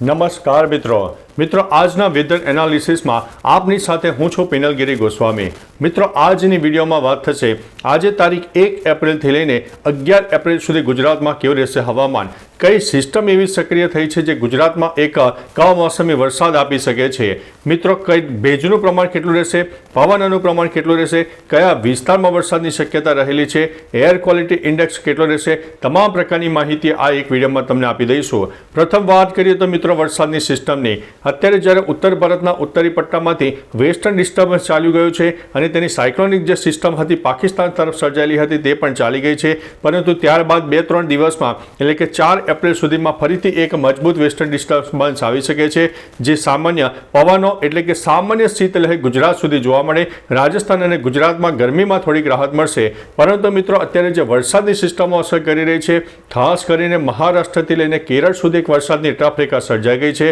નમસ્કાર મિત્રો આજના વેધર એનાલિસિસમાં આપની સાથે હું છું પિનલગીરી ગોસ્વામી। મિત્રો આજની વિડીયોમાં વાત થશે આજે તારીખ 1 એપ્રિલથી લઈને 11 એપ્રિલ સુધી ગુજરાતમાં કેવું રહેશે હવામાન, કઈ સિસ્ટમ એવી સક્રિય થઈ છે જે ગુજરાતમાં એક કમોસમી વરસાદ આપી શકે છે। મિત્રો કઈ ભેજનું પ્રમાણ કેટલું રહેશે, પવનનું પ્રમાણ કેટલું રહેશે, કયા વિસ્તારમાં વરસાદની શક્યતા રહેલી છે, એર ક્વોલિટી ઇન્ડેક્સ કેટલો રહેશે, તમામ પ્રકારની માહિતી આ એક વિડીયોમાં તમને આપી દઈશું। પ્રથમ વાત કરીએ તો મિત્રો વરસાદની સિસ્ટમની, અત્યારે જ્યારે ઉત્તર ભારતના ઉત્તરી પટ્ટામાંથી વેસ્ટર્ન ડિસ્ટર્બન્સ ચાલ્યું ગયું છે અને તેની સાયક્લોનિક જે સિસ્ટમ હતી પાકિસ્તાન તરફ સર્જાયેલી હતી તે પણ ચાલી ગઈ છે, પરંતુ ત્યારબાદ 2-3 દિવસમાં એટલે કે 4 એપ્રિલ સુધીમાં ફરીથી એક મજબૂત વેસ્ટર્ન ડિસ્ટર્બન્સ આવી શકે છે જે સામાન્ય પવનો એટલે કે સામાન્ય શીતલહેર ગુજરાત સુધી જોવા મળે। રાજસ્થાન અને ગુજરાતમાં ગરમીમાં થોડીક રાહત મળશે, પરંતુ મિત્રો અત્યારે જે વરસાદની સિસ્ટમો અસર કરી રહી છે ખાસ કરીને મહારાષ્ટ્રથી લઈને કેરળ સુધી એક વરસાદની ટ્રફરેખા સર્જાઈ ગઈ છે।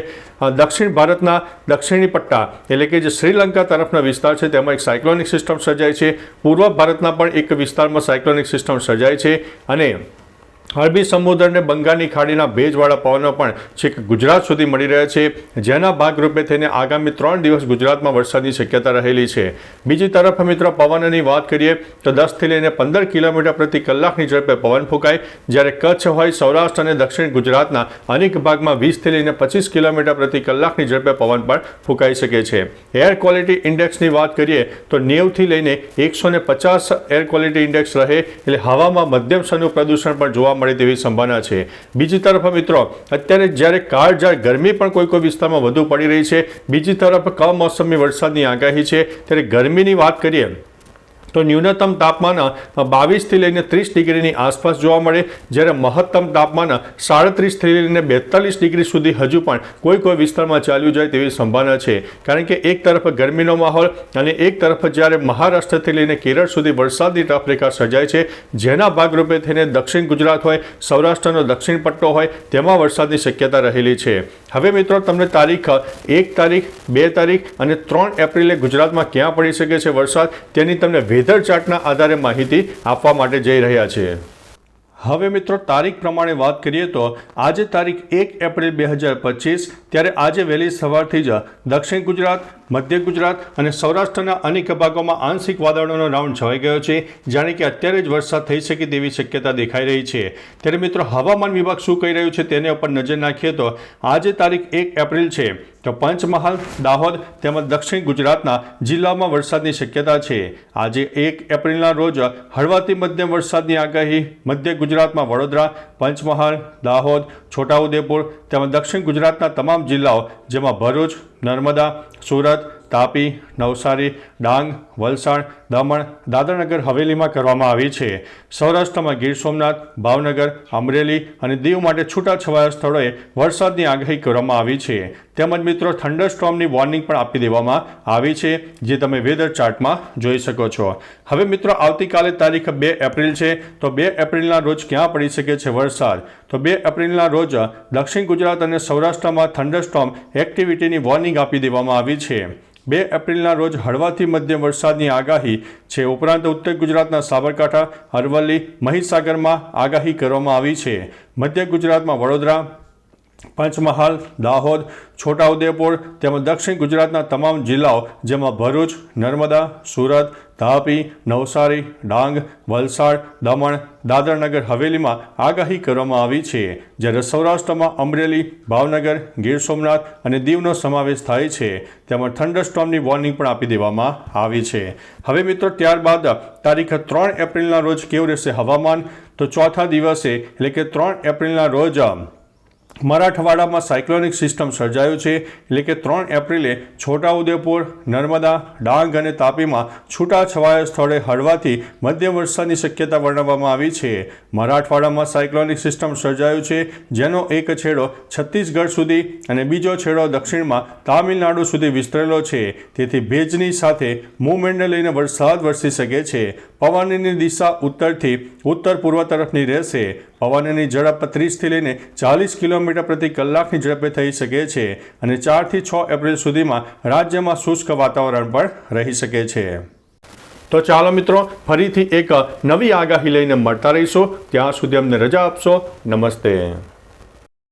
દક્ષિણ ભારતના દક્ષિણી પટ્ટા એટલે કે જે શ્રીલંકા તરફના વિસ્તાર છે તેમાં એક સાયક્લોનિક સિસ્ટમ સર્જાય છે, પૂર્વ ભારતના પણ એક વિસ્તારમાં સાયક્લોનિક સિસ્ટમ સર્જાય છે અને અરબી સમુદ્ર અને બંગાળની ખાડીના ભેજવાળા પવનો પણ છેક ગુજરાત સુધી મળી રહ્યા છે, જેના ભાગરૂપે થઈને આગામી 3 દિવસ ગુજરાતમાં વરસાદની શક્યતા રહેલી છે। બીજી તરફ મિત્રો પવનની વાત કરીએ તો 10થી લઈને 15 કિલોમીટર પ્રતિ કલાકની ઝડપે પવન ફૂંકાય, જ્યારે કચ્છ હોય સૌરાષ્ટ્ર અને દક્ષિણ ગુજરાતના અનેક ભાગમાં 20થી લઈને 25 કિલોમીટર પ્રતિ કલાકની ઝડપે પવન પણ ફૂંકાઈ શકે છે। એર ક્વોલિટી ઇન્ડેક્સની વાત કરીએ તો 90થી લઈને 150 એર ક્વોલિટી ઇન્ડેક્સ રહે એટલે હવામાં મધ્યમ સ્તરનું પ્રદૂષણ પણ જોવા મળે તેવી સંભાવના છે। બીજી તરફ મિત્રો અત્યારે જ્યારે કાળઝાળ ગરમી પણ કોઈ વિસ્તારમાં વધુ પડી રહી છે, બીજી તરફ કમોસમી વરસાદની આગાહી છે, ત્યારે ગરમીની વાત કરીએ તો ન્યૂનતમ તાપમાન 22થી લઈને 30 ડિગ્રીની આસપાસ જોવા મળે, જ્યારે મહત્તમ તાપમાન 37થી લઈને 42 ડિગ્રી સુધી હજુ પણ કોઈ વિસ્તારમાં ચાલ્યું જાય તેવી સંભાવના છે, કારણ કે એક તરફ ગરમીનો માહોલ અને એક તરફ જ્યારે મહારાષ્ટ્રથી લઈને કેરળ સુધી વરસાદની ટ્રફરેખા સર્જાય છે, જેના ભાગરૂપે થઈને દક્ષિણ ગુજરાત હોય સૌરાષ્ટ્રનો દક્ષિણ પટ્ટો હોય તેમાં વરસાદની શક્યતા રહેલી છે। હવે મિત્રો તમને તારીખ 1 તારીખ 2 તારીખ અને 3 એપ્રિલે ગુજરાતમાં ક્યાં પડી શકે છે વરસાદ તેની તમને વેધર ચાર્ટના આધારે માહિતી આપવા માટે જઈ રહ્યા છે। હવે મિત્રો તારીખ પ્રમાણે વાત કરીએ તો આજે તારીખ 1 એપ્રિલ 2025 ત્યારે આજે વહેલી સવારથી જ દક્ષિણ ગુજરાત, મધ્ય ગુજરાત અને સૌરાષ્ટ્રના અનેક ભાગોમાં આંશિક વાદળોનો રાઉન્ડ છવાઈ ગયો છે, જાણે કે અત્યારે જ વરસાદ થઈ શકે તેવી શક્યતા દેખાઈ રહી છે। ત્યારે મિત્રો હવામાન વિભાગ શું કહી રહ્યું છે તેના ઉપર નજર નાખીએ તો આજે તારીખ 1 એપ્રિલ છે તો પંચમહાલ, દાહોદ તેમજ દક્ષિણ ગુજરાતના જિલ્લામાં વરસાદની શક્યતા છે। આજે 1 એપ્રિલના રોજ હળવાથી મધ્યમ વરસાદની આગાહી મધ્ય ગુજરાતમાં વડોદરા, પંચમહાલ, દાહોદ, છોટાઉદેપુર તેમજ દક્ષિણ ગુજરાતના તમામ જિલ્લાઓ જેમાં ભરૂચ, નર્મદા, સુરત, તાપી, નવસારી, ડાંગ, વલસાડ, દમણ, દાદરાનગર હવેલીમાં કરવામાં આવી છે। સૌરાષ્ટ્રમાં ગીર સોમનાથ, ભાવનગર, અમરેલી અને દીવ માટે છૂટાછવાયા સ્થળોએ વરસાદની આગાહી કરવામાં આવી છે, તેમજ મિત્રો થંડરસ્ટોર્મની વોર્નિંગ પણ આપી દેવામાં આવી છે, જે તમે વેધર ચાર્ટમાં જોઈ શકો છો। હવે મિત્રો આવતીકાલે તારીખ 2 એપ્રિલ છે તો 2 એપ્રિલના રોજ ક્યાં પડી શકે છે વરસાદ, તો 2 એપ્રિલના રોજ દક્ષિણ ગુજરાત અને સૌરાષ્ટ્રમાં થંડરસ્ટોર્મ એક્ટિવિટીની વોર્નિંગ આપી દેવામાં આવી છે। 2 એપ્રિલના રોજ હળવાથી મધ્યમ વરસાદની આગાહી છે, ઉપરાંત ઉત્તર ગુજરાતના સાબરકાંઠા, અરવલ્લી, મહીસાગરમાં આગાહી કરવામાં આવી છે। મધ્ય ગુજરાતમાં વડોદરા, પંચમહાલ, દાહોદ, છોટાઉદેપુર તેમજ દક્ષિણ ગુજરાતના તમામ જિલ્લાઓ જેમાં ભરૂચ, નર્મદા, સુરત, તાપી, નવસારી, ડાંગ, વલસાડ, દમણ, દાદરાનગર હવેલીમાં આગાહી કરવામાં આવી છે, જ્યારે સૌરાષ્ટ્રમાં અમરેલી, ભાવનગર, ગીર સોમનાથ અને દીવનો સમાવેશ થાય છે, તેમજ થંડરસ્ટોર્મની વોર્નિંગ પણ આપી દેવામાં આવી છે। હવે મિત્રો ત્યારબાદ તારીખ 3 એપ્રિલના રોજ કેવું રહેશે હવામાન, તો ચોથા દિવસે એટલે કે 3 એપ્રિલના રોજ મરાઠવાડામાં સાયક્લોનિક સિસ્ટમ સર્જાયું છે, એટલે કે 3 એપ્રિલે છોટાઉદેપુર, નર્મદા, ડાંગ અને તાપીમાં છૂટાછવાયા સ્થળે હળવાથી મધ્યમ વરસાદની શક્યતા વર્ણવવામાં આવી છે। મરાઠવાડામાં સાયક્લોનિક સિસ્ટમ સર્જાયું છે, જેનો એક છેડો છત્તીસગઢ સુધી અને બીજો છેડો દક્ષિણમાં તામિલનાડુ સુધી વિસ્તરેલો છે, તેથી ભેજની સાથે મૂવમેન્ટને લઈને વરસાદ વરસી શકે છે। પવનની દિશા ઉત્તરથી ઉત્તર પૂર્વ તરફની રહેશે। પવનની ઝડપ 30થી લઈને 40 કિલોમીટર પ્રતિ કલાકની ઝડપે થઈ શકે છે અને 4 થી 6 એપ્રિલ સુધીમાં રાજ્યમાં શુષ્ક વાતાવરણ પણ રહી શકે છે। તો ચાલો મિત્રો ફરીથી એક નવી આગાહી લઈને મળતા રહીશું, ત્યાં સુધી અમને રજા આપશો। નમસ્તે।